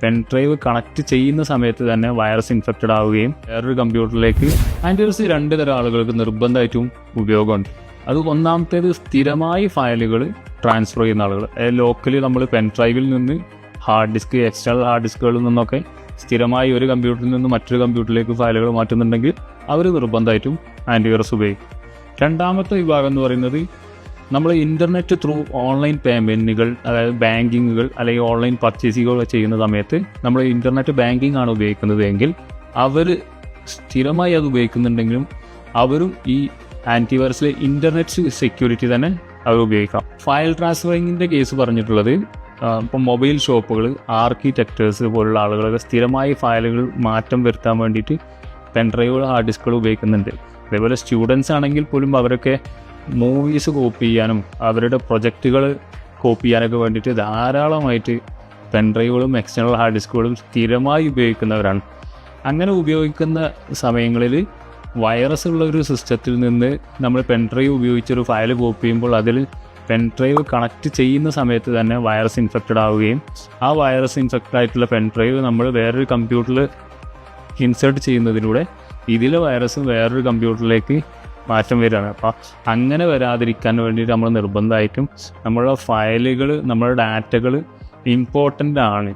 Pen drive connect ചെയ്യുന്ന സമയത്ത് തന്നെ വൈറസ് ഇൻഫെക്റ്റഡ് ആവുകയും വേറൊരു കമ്പ്യൂട്ടറിലേക്ക് ആൻറ്റിവൈറസ് 2 തരം ആളുകൾക്ക് നിർബന്ധമായിട്ടും ഉപയോഗമുണ്ട്. അത് ഒന്നാമത്തേത് സ്ഥിരമായി ഫയലുകൾ ട്രാൻസ്ഫർ ചെയ്യുന്ന ആളുകൾ. ലോക്കലി നമ്മൾ പെൻഡ്രൈവിൽ നിന്ന് ഹാർഡ് ഡിസ്ക്, എക്സ്റ്റേണൽ ഹാർഡ് ഡിസ്കുകളിൽ നിന്നൊക്കെ സ്ഥിരമായി ഒരു കമ്പ്യൂട്ടറിൽ നിന്ന് മറ്റൊരു കമ്പ്യൂട്ടറിലേക്ക് ഫയലുകൾ മാറ്റുന്നുണ്ടെങ്കിൽ അവർ നിർബന്ധമായിട്ടും ആൻറ്റിവൈറസ് ഉപയോഗിക്കും. രണ്ടാമത്തെ വിഭാഗം എന്ന് പറയുന്നത് നമ്മൾ ഇൻ്റർനെറ്റ് ത്രൂ ഓൺലൈൻ പേയ്മെൻറ്റുകൾ, അതായത് ബാങ്കിങ്ങുകൾ അല്ലെങ്കിൽ ഓൺലൈൻ പർച്ചേസിങ്ങുകൾ ചെയ്യുന്ന സമയത്ത് നമ്മൾ ഇൻ്റർനെറ്റ് ബാങ്കിങ് ആണ് ഉപയോഗിക്കുന്നത് എങ്കിൽ അവർ സ്ഥിരമായി അത് ഉപയോഗിക്കുന്നുണ്ടെങ്കിലും അവരും ഈ ആൻറ്റിവൈറസിലെ ഇൻ്റർനെറ്റ് സെക്യൂരിറ്റി തന്നെ അവർ ഉപയോഗിക്കാം. ഫയൽ ട്രാൻസ്ഫറിങ്ങിൻ്റെ കേസ് പറഞ്ഞിട്ടുള്ളത് ഇപ്പം മൊബൈൽ ഷോപ്പുകൾ, ആർക്കിടെക്റ്റേഴ്സ് പോലുള്ള ആളുകളൊക്കെ സ്ഥിരമായി ഫയലുകൾ മാറ്റം വരുത്താൻ വേണ്ടിയിട്ട് പെൻഡ്രൈവുകൾ, ഹാർഡ് ഡിസ്കുകൾ ഉപയോഗിക്കുന്നുണ്ട്. അതേപോലെ സ്റ്റുഡൻസ് ആണെങ്കിൽ പോലും അവരൊക്കെ മൂവീസ് കോപ്പി ചെയ്യാനും അവരുടെ പ്രൊജക്റ്റുകൾ കോപ്പി ചെയ്യാനൊക്കെ വേണ്ടിയിട്ട് ധാരാളമായിട്ട് പെൻഡ്രൈവുകളും എക്സ്റ്റേണൽ ഹാർഡ് ഡിസ്കുകളും സ്ഥിരമായി ഉപയോഗിക്കുന്നവരാണ്. അങ്ങനെ ഉപയോഗിക്കുന്ന സമയങ്ങളിൽ വൈറസ് ഉള്ള ഒരു സിസ്റ്റത്തിൽ നിന്ന് നമ്മൾ പെൻഡ്രൈവ് ഉപയോഗിച്ചൊരു ഫയൽ കോപ്പി ചെയ്യുമ്പോൾ അതിൽ പെൻഡ്രൈവ് കണക്ട് ചെയ്യുന്ന സമയത്ത് തന്നെ വൈറസ് ഇൻഫെക്റ്റഡ് ആവുകയും ആ വൈറസ് ഇൻഫെക്റ്റഡ് ആയിട്ടുള്ള പെൻഡ്രൈവ് നമ്മൾ വേറൊരു കമ്പ്യൂട്ടറിൽ ഇൻസേർട്ട് ചെയ്യുന്നതിലൂടെ ഇതിലെ വൈറസ് വേറൊരു കമ്പ്യൂട്ടറിലേക്ക് മാറ്റം വരികയാണ്. അപ്പോൾ അങ്ങനെ വരാതിരിക്കാൻ വേണ്ടിയിട്ട് നമ്മൾ നിർബന്ധമായിട്ടും നമ്മളുടെ ഫയലുകൾ, നമ്മുടെ ഡാറ്റകൾ ഇമ്പോർട്ടൻ്റ് ആണ്.